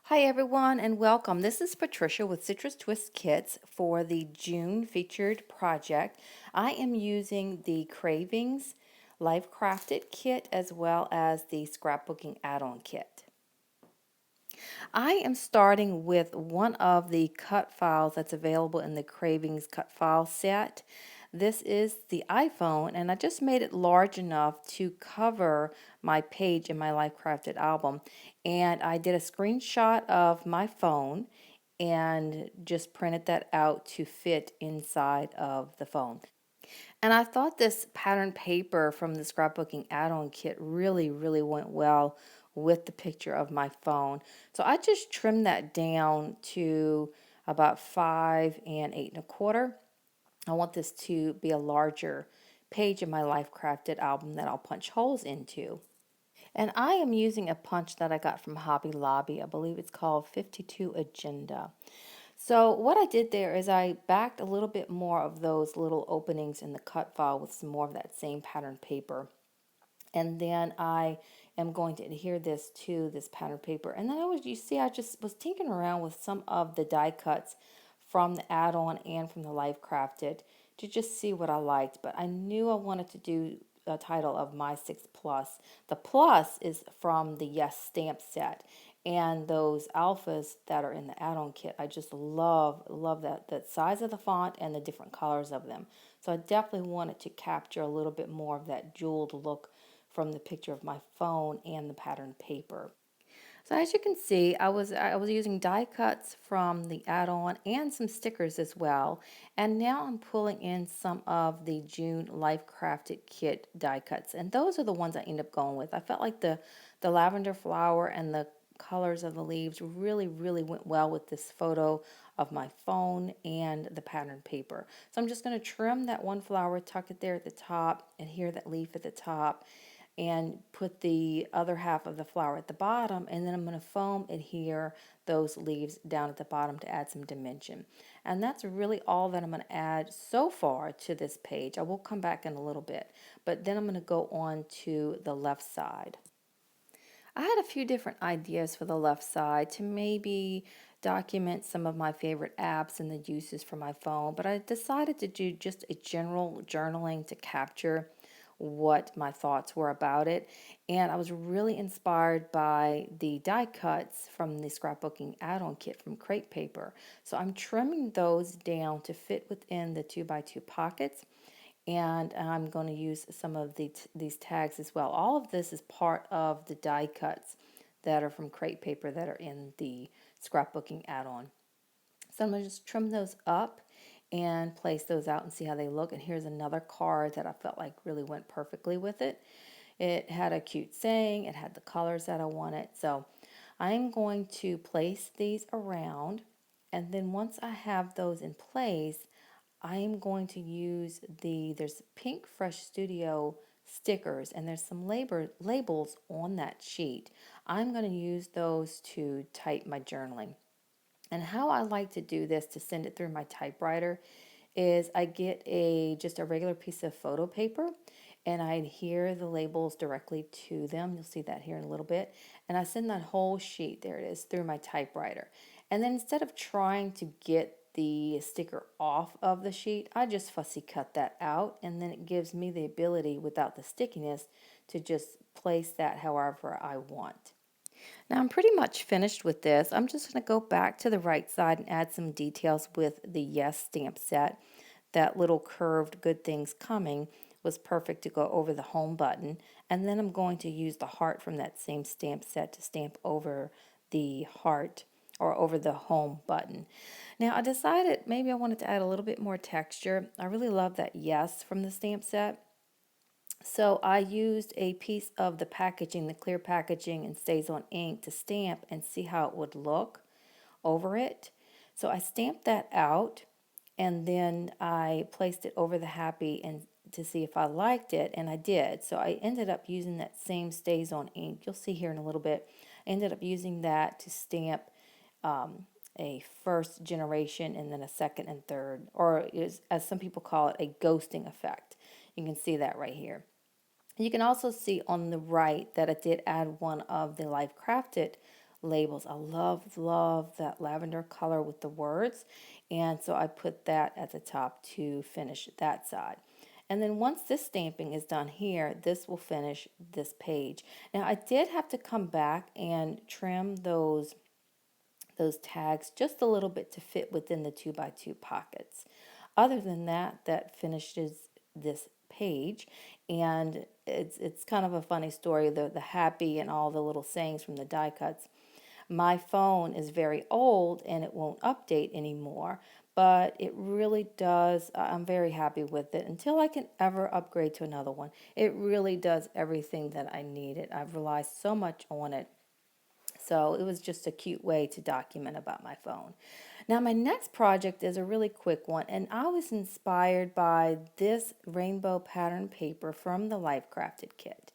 Hi everyone and welcome. This is Patricia with Citrus Twist Kits for the June featured project. I am using the Cravings Life Crafted kit as well as the scrapbooking add-on kit. I am starting with one of the cut files that's available in the Cravings cut file set. This is the iPhone, and I just made it large enough to cover my page in my Life Crafted album. And I did a screenshot of my phone and just printed that out to fit inside of the phone. And I thought this pattern paper from the scrapbooking add-on kit really went well with the picture of my phone. So I just trimmed that down to about 5 and 8 1/4. I want this to be a larger page of my Life Crafted album that I'll punch holes into. And I am using a punch that I got from Hobby Lobby. I believe it's called 52 Agenda. So what I did there is I backed a little bit more of those little openings in the cut file with some more of that same pattern paper. And then I am going to adhere this to this pattern paper. And then you see, I just was tinkering around with some of the die cuts from the add-on and from the Life Crafted to just see what I liked. But I knew I wanted to do a title of My 6 Plus. The plus is from the Yes stamp set. And those alphas that are in the add-on kit, I just love that size of the font and the different colors of them. So I definitely wanted to capture a little bit more of that jeweled look from the picture of my phone and the pattern paper. So as you can see, I was using die cuts from the add-on and some stickers as well. And now I'm pulling in some of the June Life Crafted Kit die cuts. And those are the ones I end up going with. I felt like the lavender flower and the colors of the leaves really went well with this photo of my phone and the pattern paper. So I'm just going to trim that one flower, tuck it there at the top, adhere that leaf at the top, and put the other half of the flower at the bottom, and then I'm going to foam adhere those leaves down at the bottom to add some dimension. And that's really all that I'm going to add so far to this page. I will come back in a little bit, but then I'm going to go on to the left side. I had a few different ideas for the left side to maybe document some of my favorite apps and the uses for my phone, but I decided to do just a general journaling to capture what my thoughts were about it. And I was really inspired by the die cuts from the scrapbooking add-on kit from Crepe Paper. So I'm trimming those down to fit within the 2x2 pockets, and I'm going to use some of these tags as well. All of this is part of the die cuts that are from Crepe Paper that are in the scrapbooking add-on. So I'm going to just trim those up and place those out and see how they look. And here's another card that I felt like really went perfectly with it. It had a cute saying, it had the colors that I wanted. So I'm going to place these around, and then once I have those in place, I am going to use there's Pink Fresh Studio stickers, and there's some labels on that sheet. I'm going to use those to type my journaling. And how I like to do this to send it through my typewriter is I get just a regular piece of photo paper, and I adhere the labels directly to them. You'll see that here in a little bit. And I send that whole sheet, there it is, through my typewriter. And then instead of trying to get the sticker off of the sheet, I just fussy cut that out, and then it gives me the ability without the stickiness to just place that however I want. Now I'm pretty much finished with this. I'm just going to go back to the right side and add some details with the Yes stamp set. That little curved Good Things Coming was perfect to go over the home button. And then I'm going to use the heart from that same stamp set to stamp over the heart or over the home button. Now I decided maybe I wanted to add a little bit more texture. I really love that Yes from the stamp set. So I used a piece of the packaging, the clear packaging and Stays on ink to stamp and see how it would look over it. So I stamped that out, and then I placed it over the happy and to see if I liked it, and I did. So I ended up using that same Stays on ink. You'll see here in a little bit. I ended up using that to stamp a first generation and then a second and third, or as some people call it, a ghosting effect. You can see that right here. You can also see on the right that I did add one of the Life Crafted labels. I love that lavender color with the words. And so I put that at the top to finish that side. And then once this stamping is done here, this will finish this page. Now I did have to come back and trim those tags just a little bit to fit within the 2x2 pockets. Other than that, that finishes this page, and it's kind of a funny story, the happy and all the little sayings from the die cuts. My phone is very old and it won't update anymore, but it really does. I'm very happy with it until I can ever upgrade to another one. It really does everything that I need it. I've relied so much on it. So it was just a cute way to document about my phone. Now, my next project is a really quick one, and I was inspired by this rainbow pattern paper from the Life Crafted kit.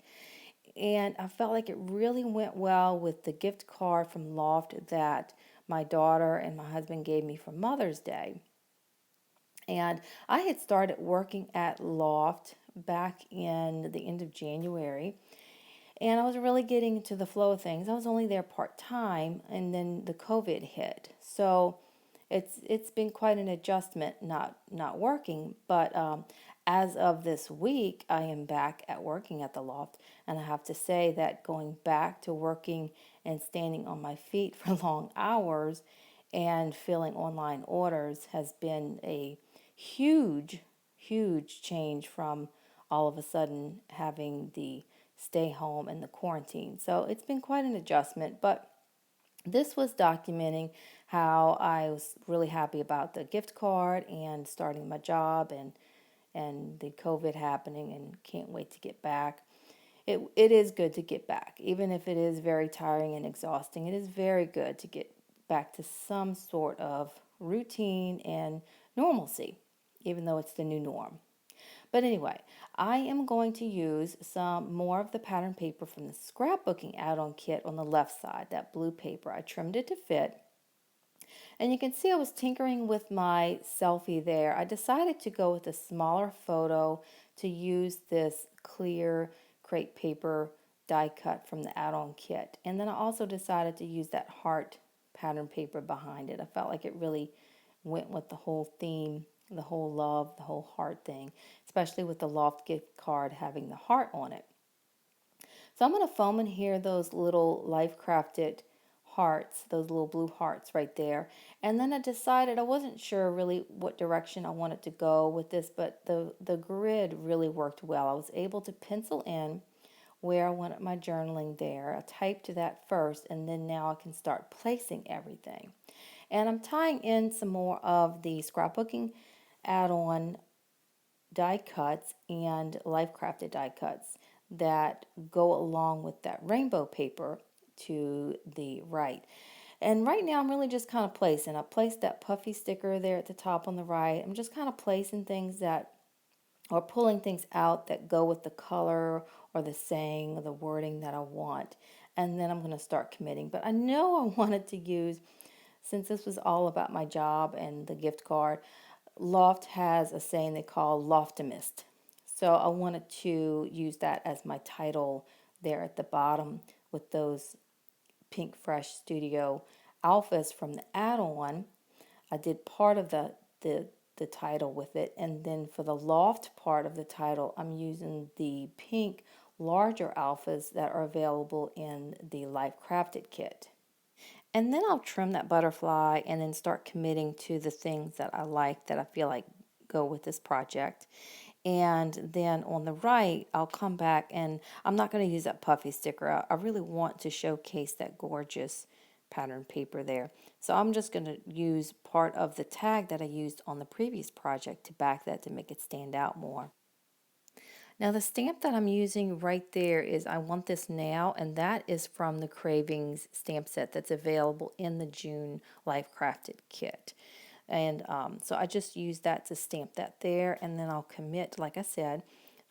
And I felt like it really went well with the gift card from Loft that my daughter and my husband gave me for Mother's Day. And I had started working at Loft back in the end of January, and I was really getting into the flow of things. I was only there part time, and then the COVID hit. So it's been quite an adjustment not working. But as of this week, I am back at working at the Loft, and I have to say that going back to working and standing on my feet for long hours and filling online orders has been a huge change from all of a sudden having the stay home and the quarantine. So it's been quite an adjustment, but this was documenting how I was really happy about the gift card and starting my job and the COVID happening and can't wait to get back. It is good to get back, even if it is very tiring and exhausting. It is very good to get back to some sort of routine and normalcy, even though it's the new norm. But anyway, I am going to use some more of the pattern paper from the scrapbooking add-on kit on the left side, that blue paper. I trimmed it to fit. And you can see I was tinkering with my selfie there. I decided to go with a smaller photo to use this clear crepe paper die cut from the add-on kit. And then I also decided to use that heart pattern paper behind it. I felt like it really went with the whole theme, the whole love, the whole heart thing, especially with the Loft gift card having the heart on it. So I'm going to foam in here those little Life Crafted hearts, those little blue hearts right there. And then I decided I wasn't sure really what direction I wanted to go with this, but the grid really worked well. I was able to pencil in where I wanted my journaling there. I typed that first, and then now I can start placing everything. And I'm tying in some more of the scrapbooking add-on die cuts and Life Crafted die cuts that go along with that rainbow paper to the right. And right now I'm really just kind of placing. I placed that puffy sticker there at the top on the right. I'm just kind of placing things that, or pulling things out that go with the color or the saying or the wording that I want. And then I'm going to start committing. But I know I wanted to use, since this was all about my job and the gift card, Loft has a saying they call Loftimist. So I wanted to use that as my title there at the bottom with those Pink Fresh Studio alphas from the add-on. I did part of the title with it, and then for the Loft part of the title, I'm using the pink larger alphas that are available in the Life Crafted kit. And then I'll trim that butterfly and then start committing to the things that I like, that I feel like go with this project. And then on the right, I'll come back, and I'm not going to use that puffy sticker. I really want to showcase that gorgeous pattern paper there. So I'm just going to use part of the tag that I used on the previous project to back that to make it stand out more. Now the stamp that I'm using right there is I Want This Now, and that is from the Cravings stamp set that's available in the June Life Crafted kit. And so I just use that to stamp that there, and then I'll commit, like I said,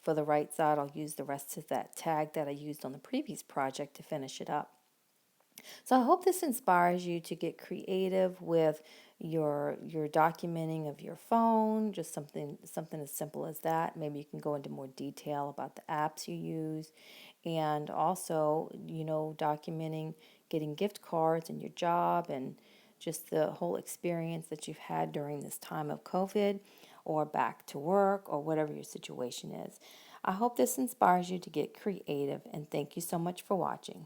for the right side I'll use the rest of that tag that I used on the previous project to finish it up. So I hope this inspires you to get creative with your documenting of your phone, just something as simple as that. Maybe you can go into more detail about the apps you use, and also, documenting getting gift cards and your job and just the whole experience that you've had during this time of COVID or back to work or whatever your situation is. I hope this inspires you to get creative, and thank you so much for watching.